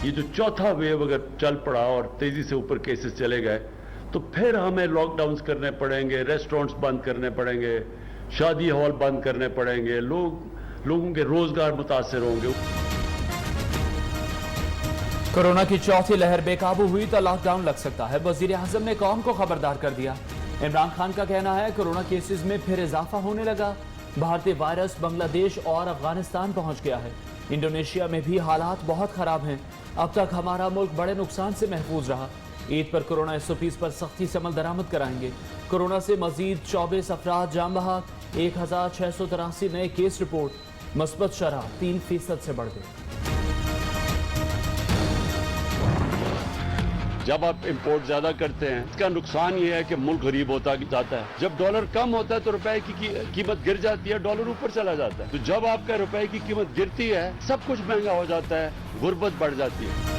ये जो चौथा वेव अगर चल पड़ा और तेजी से ऊपर केसेस चले गए तो फिर हमें लॉकडाउन्स करने पड़ेंगे, रेस्टोरेंट्स बंद करने पड़ेंगे, शादी हॉल बंद करने पड़ेंगे, लोगों के रोजगार मुतासर होंगे। कोरोना की चौथी लहर बेकाबू हुई तो लॉकडाउन लग सकता है। वजीर आजम ने कौम को खबरदार कर दिया। इमरान खान का कहना है कोरोना केसेस में फिर इजाफा होने लगा। भारतीय वायरस बांग्लादेश और अफगानिस्तान पहुंच गया है। इंडोनेशिया में भी हालात बहुत खराब हैं। अब तक हमारा मुल्क बड़े नुकसान से महफूज रहा। ईद पर कोरोना SOPs पर सख्ती से अमल दरामद कराएंगे। कोरोना से मजीद 24 अफराद जान बहक, 1683 नए केस रिपोर्ट। मस्बत शरह 3% से बढ़ गई। जब आप इंपोर्ट ज्यादा करते हैं इसका नुकसान ये है कि मुल्क गरीब होता जाता है। जब डॉलर कम होता है तो रुपए की कीमत गिर जाती है, डॉलर ऊपर चला जाता है। तो जब आपका रुपए की कीमत गिरती है सब कुछ महंगा हो जाता है, गुर्बत बढ़ जाती है।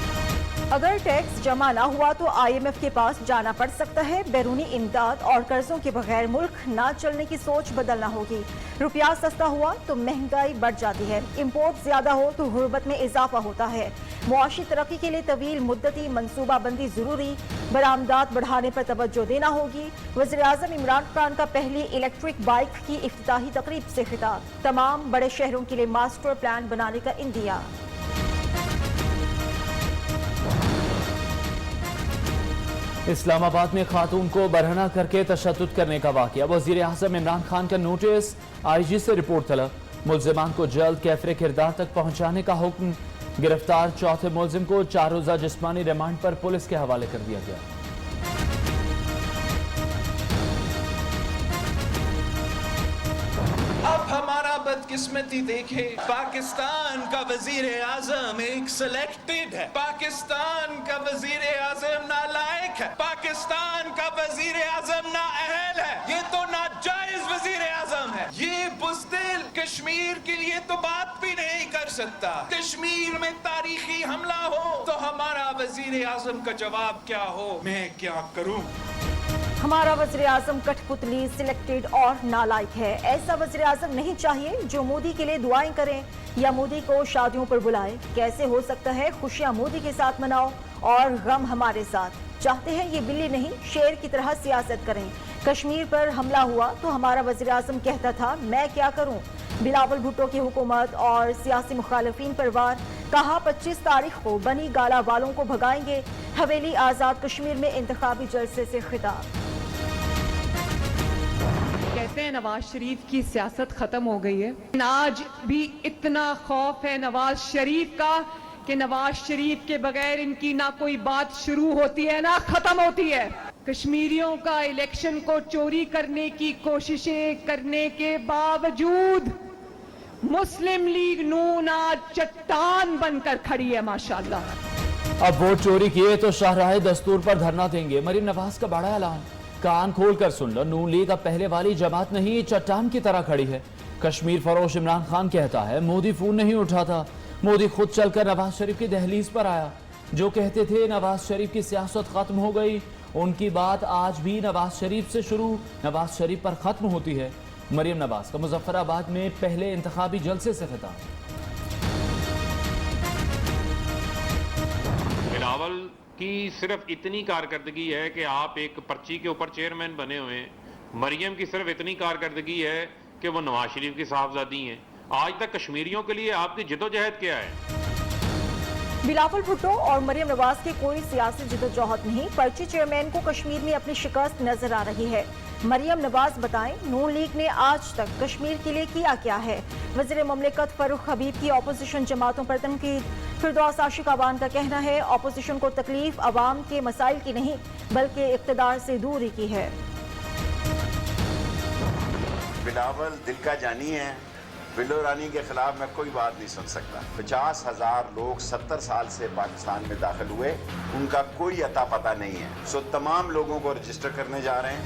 अगर टैक्स जमा ना हुआ तो IMF के पास जाना पड़ सकता है। बैरूनी इमदाद और कर्जों के बगैर मुल्क ना चलने की सोच बदलना होगी। रुपया सस्ता हुआ तो महंगाई बढ़ जाती है। इंपोर्ट ज्यादा हो तो गुर्बत में इजाफा होता है। मुआशी तरक्की के लिए तवील मुद्दती मनसूबा बंदी जरूरी। बरामदात बढ़ाने पर तवज्जो देना होगी। वज़ीर आज़म इमरान खान का पहली इलेक्ट्रिक बाइक की इफ्तिताही तकरीब से खिताब। तमाम बड़े शहरों के लिए मास्टर प्लान बनाने का इंदिया। इस्लामाबाद में खातून को बरहना करके तशद्दुद करने का वाक़या। वज़ीर आज़म इमरान खान का नोटिस, IG से रिपोर्ट तलब। मुल्ज़िमान को जल्द कैफरे किरदार तक पहुँचाने का हुक्म। गिरफ्तार चौथे मुल्ज़िम को 4 रोज़ा जिस्मानी रिमांड पर पुलिस के हवाले कर दिया गया। अब हमारा बदकिस्मती देखे, पाकिस्तान का वजीर आजम एक सिलेक्टेड है, पाकिस्तान का वजीर आजम नालायक है, पाकिस्तान का वजीर आजम नाअहल है, ये तो नाजायज वजीर आजम है। ये बुज़दिल कश्मीर के लिए तो बात भी नहीं कर सकता। कश्मीर में तारीखी हमला हो तो हमारा वजीर आजम का जवाब क्या हो, मैं क्या करूं। हमारा वज़ीर आज़म कठपुतली, सिलेक्टेड और नालायक है। ऐसा वज़ीर आज़म नहीं चाहिए जो मोदी के लिए दुआएं करें या मोदी को शादियों पर बुलाए। कैसे हो सकता है खुशियां मोदी के साथ मनाओ और गम हमारे साथ। चाहते हैं ये बिल्ली नहीं शेर की तरह सियासत करें। कश्मीर पर हमला हुआ तो हमारा वज़ीर आज़म कहता था मैं क्या करूं। बिलावल भुट्टो की हुकूमत और सियासी मुखालिफिन पर वार। कहा 25 तारीख को बनी गाला वालों को भगाएंगे। हवेली आज़ाद कश्मीर में इंतखाबी जलसे से खिताब। कहते हैं नवाज शरीफ की सियासत खत्म हो गई है। आज भी इतना खौफ है नवाज शरीफ का कि नवाज शरीफ के बगैर इनकी ना कोई बात शुरू होती है ना खत्म होती है। कश्मीरियों का इलेक्शन को चोरी करने की कोशिशें करने के बावजूद मुस्लिम लीग नून आज चट्टान बनकर खड़ी है माशाअल्लाह। अब वोट चोरी किए तो शाहराह दस्तूर पर धरना देंगे। मरीम नवाज का बड़ा ऐलान। कान खोल कर सुन लो, नून लीग अब पहले वाली जमात नहीं चट्टान की तरह खड़ी है। कश्मीर फरोश इमरान खान कहता है मोदी फोन नहीं उठाता। मोदी खुद चलकर नवाज शरीफ की दहलीज पर आया। जो कहते थे नवाज शरीफ की सियासत खत्म हो गई, उनकी बात आज भी नवाज शरीफ से शुरू नवाज शरीफ पर खत्म होती है। मरीम नवाज का मुजफ्फराबाद में पहले इंतखाबी जलसे से खिताब। बिलावल की सिर्फ इतनी कारकर्दगी है कि आप एक पर्ची के ऊपर चेयरमैन बने हुए हैं। मरियम की सिर्फ इतनी कारकर्दगी है कि वो नवाज शरीफ की साहबजादी हैं। आज तक कश्मीरियों के लिए आपकी जिदोजहद क्या है? बिलावल भुट्टो और मरियम नवाज की कोई सियासी जिदोजहद नहीं। पर्ची चेयरमैन को कश्मीर में अपनी शिकस्त नजर आ रही है। मरियम नवाज बताएं नून लीग ने आज तक कश्मीर के लिए किया क्या है। वज़ीर मुमलिकत फरूख हबीब की अपोजिशन जमातों पर तनकीद। फिरदौस आशिक अवान का कहना है अपोजिशन को तकलीफ अवाम के मसाइल की नहीं बल्कि इक़्तिदार से दूरी की है। बिलावल दिल का जानी है। बिल्लो रानी के खिलाफ मैं कोई बात नहीं सुन सकता। 50,000 लोग 70 साल से पाकिस्तान में दाखिल हुए, उनका कोई अता पता नहीं है। सो तमाम लोगों को रजिस्टर करने जा रहे हैं।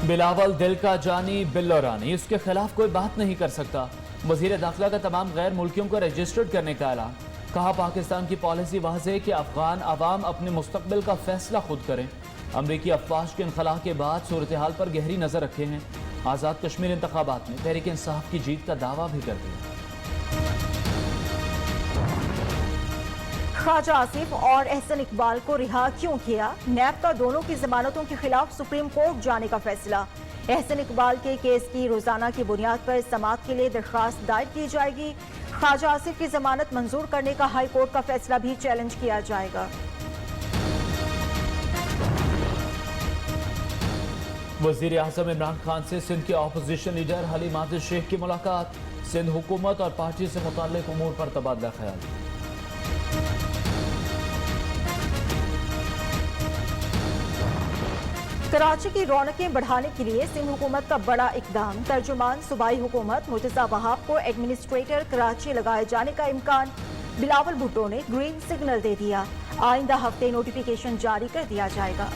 बिलावल दिल का जानी बिल्लो रानी, इसके खिलाफ कोई बात नहीं कर सकता। वजीर दाखिला का तमाम गैर मुल्कियों को रजिस्टर्ड करने का ऐलान। कहा पाकिस्तान की पॉलिसी वाज़ेह कि अफगान अवाम अपने मुस्तकबिल का फैसला खुद करें। अमरीकी अफवाज के इनखला के बाद सूरत हाल पर गहरी नजर रखे हैं। आज़ाद कश्मीर इंतखाबात में तहरीक इंसाफ की जीत का दावा भी कर दिया। ख्वाजा आसिफ और एहसन इकबाल को रिहा क्यों किया? नैब का दोनों की जमानतों के खिलाफ सुप्रीम कोर्ट जाने का फैसला। एहसन इकबाल के केस की रोजाना की बुनियाद पर समाअत के लिए दरख्वास्त दायर की जाएगी। ख्वाजा आसिफ की जमानत मंजूर करने का हाई कोर्ट का फैसला भी चैलेंज किया जाएगा। वजीर आजम इमरान खान से सिंध के अपोजिशन लीडर हलीम आतिफ शेख की मुलाकात। सिंध हुकूमत और पार्टी से मुताल्लिक उमूर पर तबादला ख्याल। कराची की रौनकें बढ़ाने के लिए सिंध हुकूमत का बड़ा इकदाम। तर्जुमान सूबाई हुकूमत मुर्तजा वहाब को एडमिनिस्ट्रेटर कराची लगाए जाने का इम्कान। बिलावल भुट्टो ने ग्रीन सिग्नल दे दिया। आइंदा हफ्ते नोटिफिकेशन जारी कर दिया जाएगा।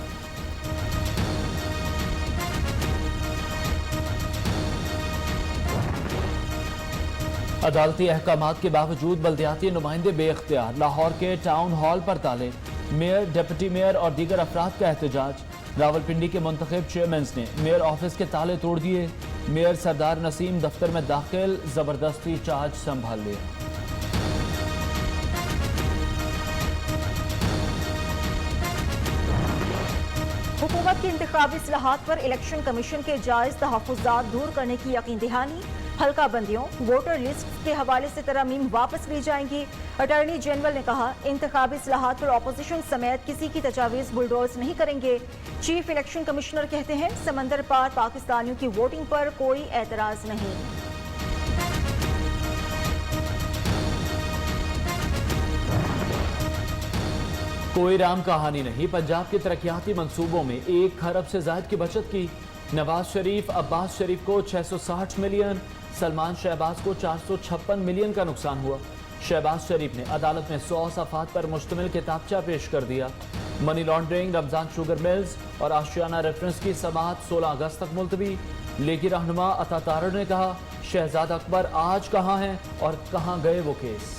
अदालती अहकामात के बावजूद बल्दियाती नुमाइंदे बेख्तियार। लाहौर के टाउन हॉल पर ताले। मेयर, डिप्टी मेयर और दीगर अफराद का एहतजाज। रावलपिंडी के मुंतखब चेयरमैन ने मेयर ऑफिस के ताले तोड़ दिए। मेयर सरदार नसीम दफ्तर में दाखिल, जबरदस्ती चार्ज संभाल लिया। हुकूमत की इंतखाबी इस्लाहात पर इलेक्शन कमीशन के जायज तहफ़्फ़ुज़ात दूर करने की यकीन दहानी। हल्का बंदियों, वोटर लिस्ट के हवाले से तरमीम वापस ली जाएंगी। अटॉर्नी जनरल ने कहा, इंतखाबी इस्लाहात पर अपोजिशन समेत किसी की तजावीज़ बुलडोज नहीं करेंगे। चीफ इलेक्शन कमिश्नर कहते हैं, समंदर पार पाकिस्तानियों की वोटिंग पर कोई एतराज नहीं। कोई राम कहानी नहीं। पंजाब के तरक्याती मंसूबों में 1 खरब से ज्यादा की बचत की। नवाज शरीफ, अब्बास शरीफ को 660 मिलियन, सलमान शहबाज को 456 मिलियन का नुकसान हुआ। शहबाज शरीफ ने अदालत में 100 सफ़ात पर मुश्तमिल किताबचा पेश कर दिया। Money laundering, Ramzan sugar mills और आशियाना रेफरेंस की समाअत 16 अगस्त तक मुलतवी। लीगी रहनुमा अता तारड़ ने कहा, शहजाद अकबर आज कहाँ हैं और कहाँ गए वो केस।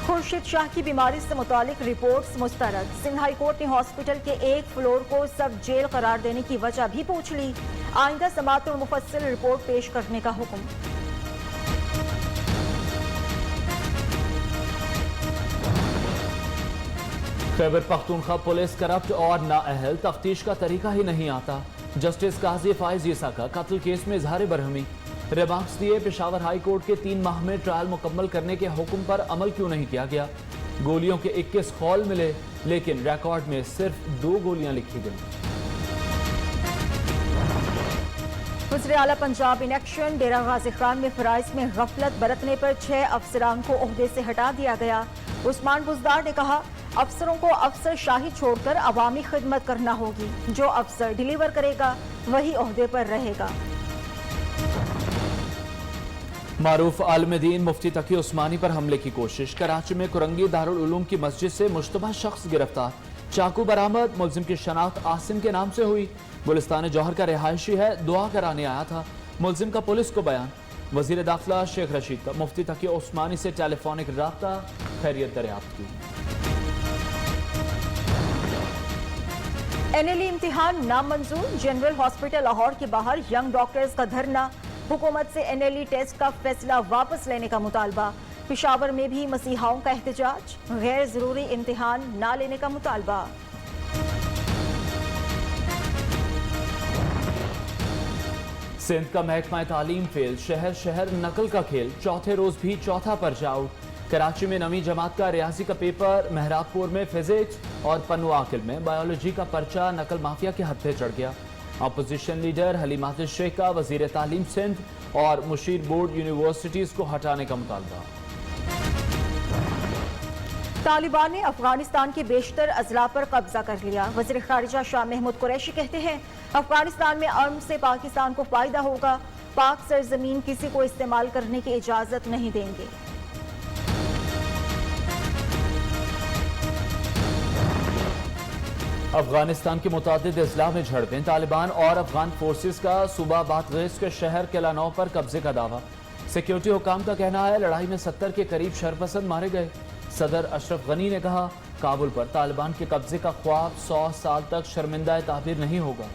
खुर्शीद शाह की बीमारी से मुतालिक रिपोर्ट्स मुस्तरद। सिंध हाई कोर्ट ने हॉस्पिटल के 1 फ्लोर को सब जेल करार देने की वजह भी पूछ ली। आइंदा समाअत और मुफस्सिल रिपोर्ट पेश करने का हुक्म। खैबर पख्तूनख्वा पुलिस करप्ट और नाअहल, तफ्तीश का तरीका ही नहीं आता। जस्टिस काजी फाइज ईसा का कत्ल केस में इजहार बरहमी। रिमार्क्स दिए, पेशावर हाई कोर्ट के 3 माह में ट्रायल मुकम्मल करने के हुक्म पर अमल क्यों नहीं किया गया। गोलियों के 21 खौल मिले, लेकिन रिकॉर्ड में सिर्फ 2 गोलियां लिखी गई। वज़ीर आला पंजाब इन एक्शन। डेरा गाजी खान में फराइज में गफलत बरतने पर 6 अफसरान को ओहदे से हटा दिया गया। उस्मान बुजदार ने कहा, अफसरों को अफसर शाही छोड़कर अवामी खिदमत करना होगी। जो अफसर डिलीवर करेगा वही ओहदे पर रहेगा। मारूफ आलिम दीन मुफ्ती तकी उस्मानी पर हमले की कोशिश। कराची में कुरंगी दारुल उलूम की मस्जिद से मुश्तबा शख्स गिरफ्तार। चाकू बरामद। मुलजिम की शनाख्त आसिम के नाम से हुई। गुलिस्तान जौहर का रिहायशी है, दुआ कराने आया था। मुलजिम का पुलिस को बयान। वजीर दाखिला शेख रशीद का मुफ्ती तकी उस्मानी से टेलीफोनिक राब्ता, खैरियत दरियाफ्त की। NLE इम्तिहान नामंजूर। जनरल हॉस्पिटल लाहौर के बाहर यंग डॉक्टर्स का धरना। हुकूमत से NLE टेस्ट का फैसला वापस लेने का मुतालबा। पेशावर में भी मसीहाओं का एहतजाज। गैर जरूरी इम्तिहान ना लेने का मुतालबा। सिंध का महकमा तालीम फेल। शहर शहर नकल का खेल। चौथे रोज भी चौथा पर्चा आउट। कराची में 9वीं जमात का रियाजी का पेपर। मेहराबपुर में फिजिक्स और पन्नू आकिल में बायोलॉजी का पर्चा नकल माफिया के हत्थे चढ़ गया। अपोजिशन लीडर हलीम आतिफ शेख का वजीर तालीम सिंध और मुशीर बोर्ड यूनिवर्सिटीज को हटाने का मुतालबा। तालिबान ने अफगानिस्तान के बेशतर अजला पर कब्जा कर लिया। वज़ीर खारिजा शाह महमूद कुरैशी कहते हैं, अफगानिस्तान में आर्म से पाकिस्तान को फायदा होगा। पाक सरजमीन किसी को इस्तेमाल करने की इजाजत नहीं देंगे। अफगानिस्तान के मुतादिद अजला में झड़पें। तालिबान और अफगान फोर्सेस का सूबा बातगीस के शहर केलानौ पर कब्जे का दावा। सिक्योरिटी हुकाम का कहना है, लड़ाई में 70 के करीब शरपसंद मारे गए। सदर अशरफ गनी ने कहा, काबुल पर तालिबान के कब्जे का ख्वाब 100 साल तक शर्मिंदा ताबीर नहीं होगा।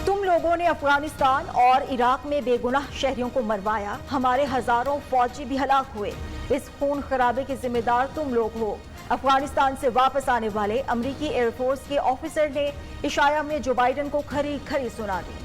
तुम लोग لوگوں نے افغانستان اور عراق میں بے گناہ شہریوں کو مروایا، ہمارے ہزاروں فوجی بھی ہلاک ہوئے، اس خون خرابے کے ذمہ دار تم لوگ ہو۔ افغانستان سے واپس آنے والے امریکی ایئر فورس کے آفیسر نے عشایہ میں جو بائیڈن کو کھری کھری سنا دی۔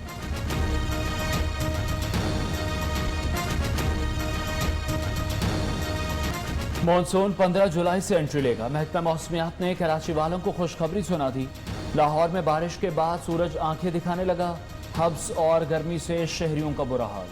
مانسون 15 جولائی سے انٹری لے گا، محکمہ موسمیات نے کراچی والوں کو خوشخبری سنا دی۔ لاہور میں بارش کے بعد سورج آنکھیں دکھانے لگا، حبس اور گرمی سے شہریوں کا برا حال۔